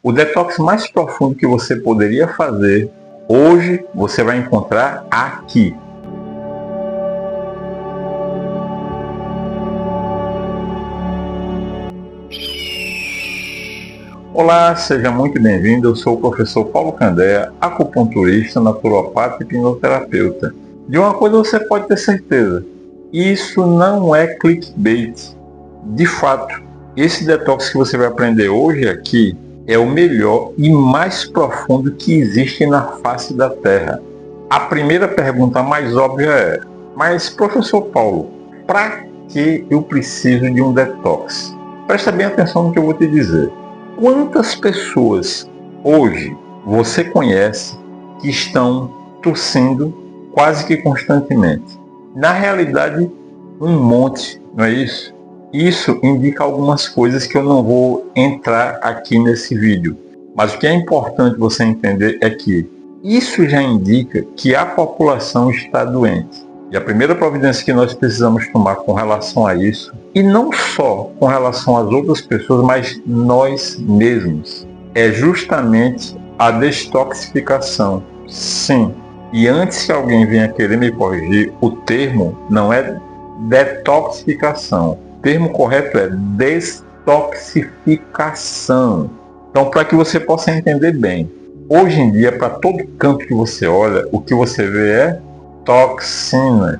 O detox mais profundo que você poderia fazer, hoje você vai encontrar aqui. Olá, seja muito bem-vindo. Eu sou o professor Paulo Candéa, acupunturista, naturopata e hipnoterapeuta. De uma coisa você pode ter certeza, isso não é clickbait. De fato, esse detox que você vai aprender hoje aqui é o melhor e mais profundo que existe na face da Terra. A primeira pergunta mais óbvia é: mas professor Paulo, para que eu preciso de um detox? Presta bem atenção no que eu vou te dizer. Quantas pessoas hoje você conhece que estão tossindo quase que constantemente? Na realidade, um monte, não é isso? Isso indica algumas coisas que eu não vou entrar aqui nesse vídeo. Mas o que é importante você entender é que isso já indica que a população está doente. E a primeira providência que nós precisamos tomar com relação a isso, e não só com relação às outras pessoas, mas nós mesmos, é justamente a detoxificação. Sim, e antes que alguém venha querer me corrigir, o termo não é detoxificação. O termo correto é destoxificação. Então, para que você possa entender bem, hoje em dia, para todo canto que você olha, o que você vê é toxinas.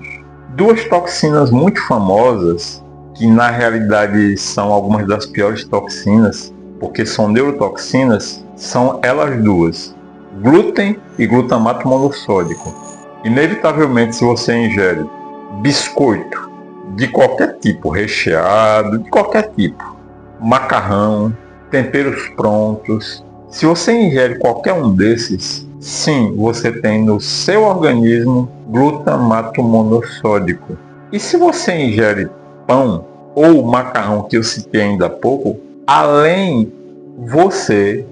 Duas toxinas muito famosas, que na realidade são algumas das piores toxinas, porque são neurotoxinas, são elas duas: glúten e glutamato monossódico. Inevitavelmente, se você ingere biscoito de qualquer tipo, recheado, de qualquer tipo, macarrão, temperos prontos, se você ingere qualquer um desses, sim, você tem no seu organismo glutamato monossódico. E se você ingere pão ou macarrão que eu citei ainda há pouco, além, você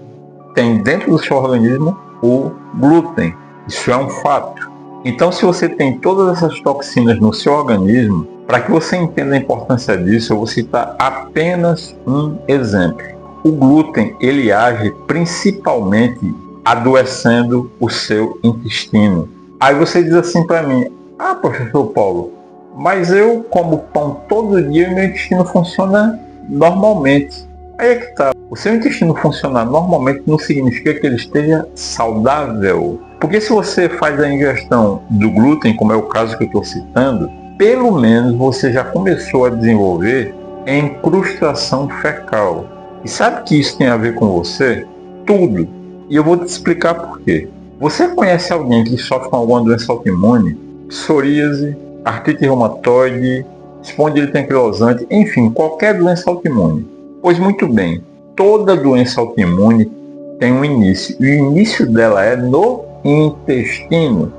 tem dentro do seu organismo o glúten. Isso é um fato. Então, se você tem todas essas toxinas no seu organismo, para que você entenda a importância disso, eu vou citar apenas um exemplo. O glúten, ele age principalmente adoecendo o seu intestino. Aí você diz assim para mim: ah, professor Paulo, mas eu como pão todo dia e meu intestino funciona normalmente. Aí é que tá. O seu intestino funcionar normalmente não significa que ele esteja saudável. Porque se você faz a ingestão do glúten, como é o caso que eu estou citando, pelo menos você já começou a desenvolver encrustação fecal. E sabe que isso tem a ver com você? Tudo. E eu vou te explicar por quê. Você conhece alguém que sofre com alguma doença autoimune? Psoríase, artrite reumatoide, espondilite anquilosante, enfim, qualquer doença autoimune. Pois muito bem, toda doença autoimune tem um início. E o início dela é no intestino.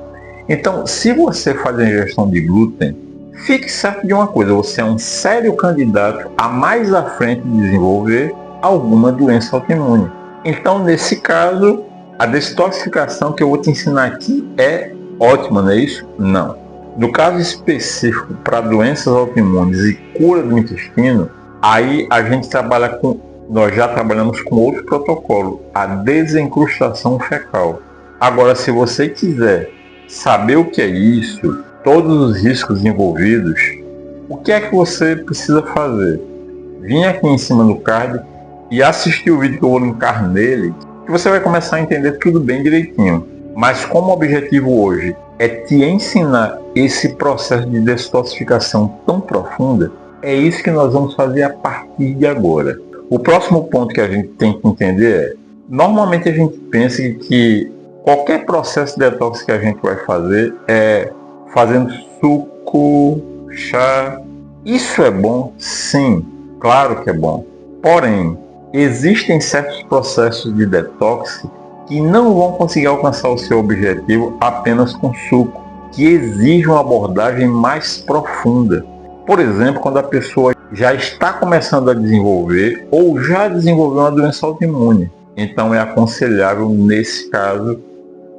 Então, se você faz a ingestão de glúten, fique certo de uma coisa: você é um sério candidato a mais à frente de desenvolver alguma doença autoimune. Então, nesse caso, a detoxificação que eu vou te ensinar aqui é ótima, não é isso? Não. No caso específico para doenças autoimunes e cura do intestino, aí a gente nós já trabalhamos com outro protocolo, a desencrustação fecal. Agora, se você quiser saber o que é isso, todos os riscos envolvidos, o que é que você precisa fazer? Vim aqui em cima do card e assistir o vídeo que eu vou linkar nele, que você vai começar a entender tudo bem direitinho. Mas como o objetivo hoje é te ensinar esse processo de detoxificação tão profunda, é isso que nós vamos fazer a partir de agora. O próximo ponto que a gente tem que entender é: normalmente a gente pensa que qualquer processo de detox que a gente vai fazer é fazendo suco, chá. Isso é bom? Sim, claro que é bom. Porém, existem certos processos de detox que não vão conseguir alcançar o seu objetivo apenas com suco, que exigem uma abordagem mais profunda. Por exemplo, quando a pessoa já está começando a desenvolver ou já desenvolveu uma doença autoimune. Então é aconselhável, nesse caso,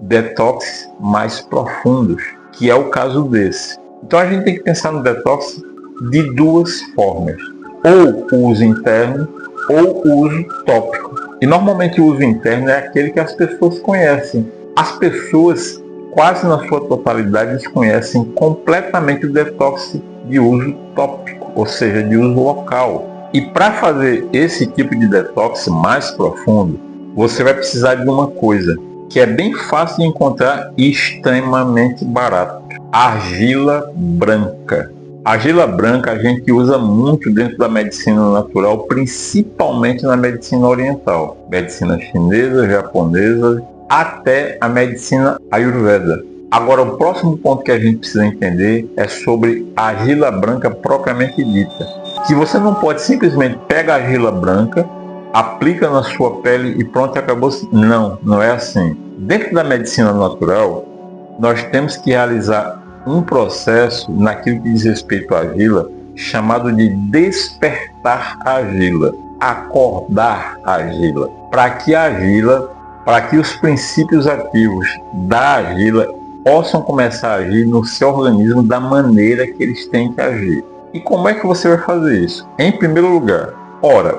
detox mais profundos, que é o caso desse. Então a gente tem que pensar no detox de duas formas: ou o uso interno ou o uso tópico. E normalmente o uso interno é aquele que as pessoas conhecem. As pessoas, quase na sua totalidade, desconhecem completamente o detox de uso tópico, ou seja, de uso local. E para fazer esse tipo de detox mais profundo, você vai precisar de uma coisa que é bem fácil de encontrar e extremamente barato: argila branca. Argila branca a gente usa muito dentro da medicina natural, principalmente na medicina oriental, medicina chinesa, japonesa, até a medicina ayurveda. Agora, o próximo ponto que a gente precisa entender é sobre a argila branca propriamente dita. Que você não pode simplesmente pegar a argila branca, aplica na sua pele e pronto, acabou. Não, não é assim. Dentro da medicina natural, nós temos que realizar um processo naquilo que diz respeito à argila, chamado de despertar a argila, acordar a argila, para que os princípios ativos da argila possam começar a agir no seu organismo da maneira que eles têm que agir. E como é que você vai fazer isso? Em primeiro lugar,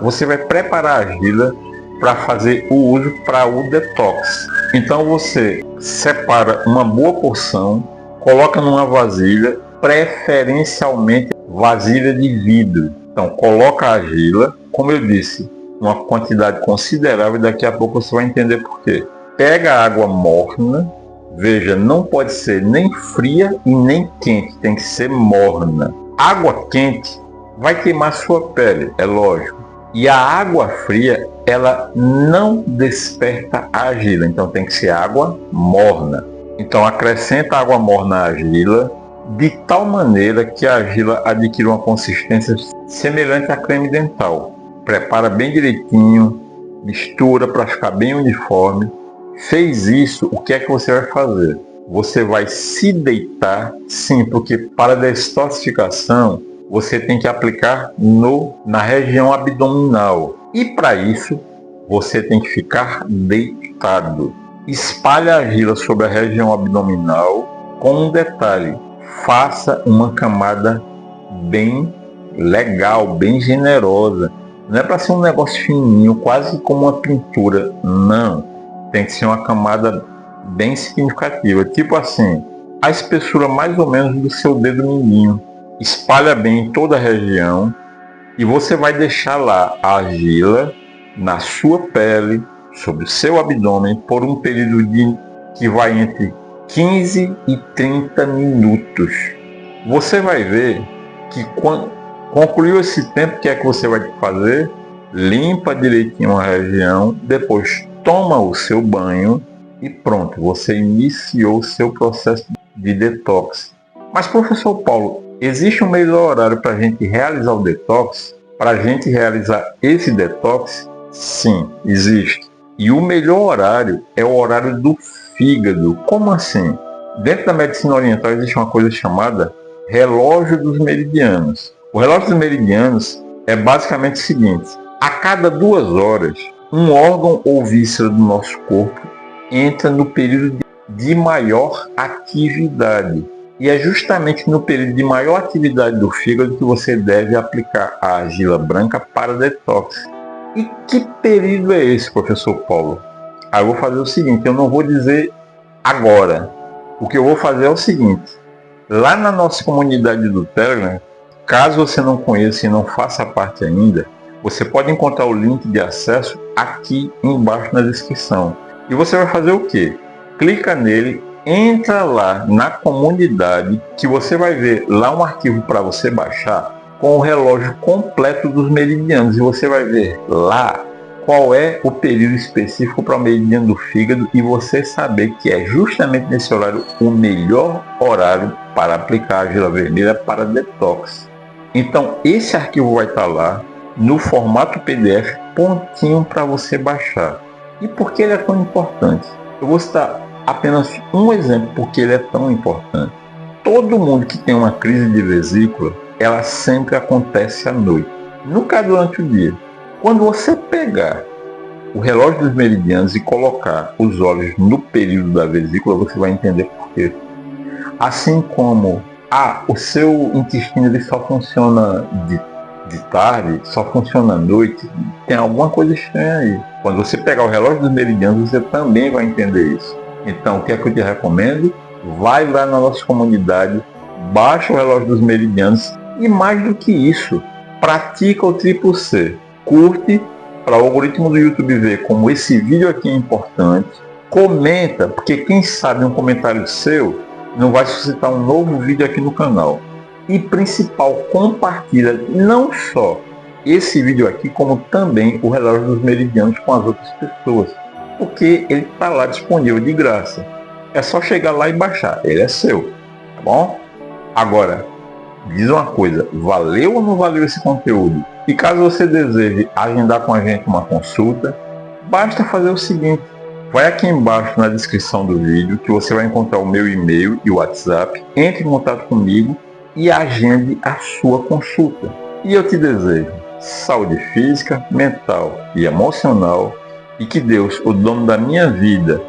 você vai preparar a argila para fazer o uso para o detox. Então você separa uma boa porção, coloca numa vasilha, preferencialmente vasilha de vidro. Então coloca a argila, como eu disse, uma quantidade considerável, daqui a pouco você vai entender por quê. Pega a água morna, veja, não pode ser nem fria e nem quente, tem que ser morna. Água quente vai queimar sua pele, é lógico. E a água fria, ela não desperta a argila, então tem que ser água morna. Então acrescenta água morna à argila, de tal maneira que a argila adquira uma consistência semelhante a creme dental. Prepara bem direitinho, mistura para ficar bem uniforme. Fez isso, o que é que você vai fazer? Você vai se deitar, sim, porque para detoxificação você tem que aplicar na região abdominal. E para isso, você tem que ficar deitado. Espalhe a argila sobre a região abdominal com um detalhe: faça uma camada bem legal, bem generosa. Não é para ser um negócio fininho, quase como uma pintura. Não. Tem que ser uma camada bem significativa. Tipo assim, a espessura mais ou menos do seu dedo mindinho. Espalha bem em toda a região e você vai deixar lá a argila na sua pele, sobre o seu abdômen, por um período que vai entre 15 e 30 minutos. Você vai ver que quando concluiu esse tempo, o que é que você vai fazer? Limpa direitinho a região, depois toma o seu banho e pronto, você iniciou o seu processo de detox. Mas, professor Paulo, existe um melhor horário para a gente realizar o detox? Para a gente realizar esse detox? Sim, existe. E o melhor horário é o horário do fígado. Como assim? Dentro da medicina oriental existe uma coisa chamada relógio dos meridianos. O relógio dos meridianos é basicamente o seguinte: a cada 2 horas, um órgão ou víscera do nosso corpo entra no período de maior atividade. E é justamente no período de maior atividade do fígado que você deve aplicar a argila branca para detox. E que período é esse, professor Paulo? Eu vou fazer o seguinte, eu não vou dizer agora. O que eu vou fazer é o seguinte: lá na nossa comunidade do Telegram, caso você não conheça e não faça parte ainda, você pode encontrar o link de acesso aqui embaixo na descrição. E você vai fazer o quê? Clica nele, entra lá na comunidade, que você vai ver lá um arquivo para você baixar com o relógio completo dos meridianos. E você vai ver lá qual é o período específico para o meridiano do fígado e você saber que é justamente nesse horário o melhor horário para aplicar a argila vermelha para detox. Então esse arquivo vai estar lá no formato PDF prontinho para você baixar. E por que ele é tão importante? Eu vou citar apenas um exemplo porque ele é tão importante. Todo mundo que tem uma crise de vesícula, ela sempre acontece à noite, nunca durante o dia. Quando você pegar o relógio dos meridianos e colocar os olhos no período da vesícula, você vai entender por quê. Assim como o seu intestino ele só funciona de tarde só funciona à noite, tem alguma coisa estranha aí. Quando você pegar o relógio dos meridianos, você também vai entender isso. Então, o que é que eu te recomendo? Vai lá na nossa comunidade, baixa o relógio dos meridianos e, mais do que isso, pratica o triplo C. Curte, para o algoritmo do YouTube ver como esse vídeo aqui é importante. Comenta, porque quem sabe um comentário seu não vai suscitar um novo vídeo aqui no canal. E principal, compartilha não só esse vídeo aqui, como também o relógio dos meridianos com as outras pessoas, porque ele está lá disponível de graça. É só chegar lá e baixar, ele é seu, tá bom? Agora, diz uma coisa, valeu ou não valeu esse conteúdo? E caso você deseje agendar com a gente uma consulta, basta fazer o seguinte: vai aqui embaixo na descrição do vídeo que você vai encontrar o meu e-mail e o WhatsApp, entre em contato comigo e agende a sua consulta. E eu te desejo saúde física, mental e emocional, e que Deus, o dono da minha vida,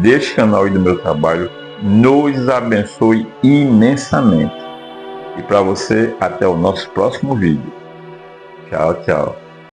deste canal e do meu trabalho, nos abençoe imensamente. E para você, até o nosso próximo vídeo. Tchau, tchau.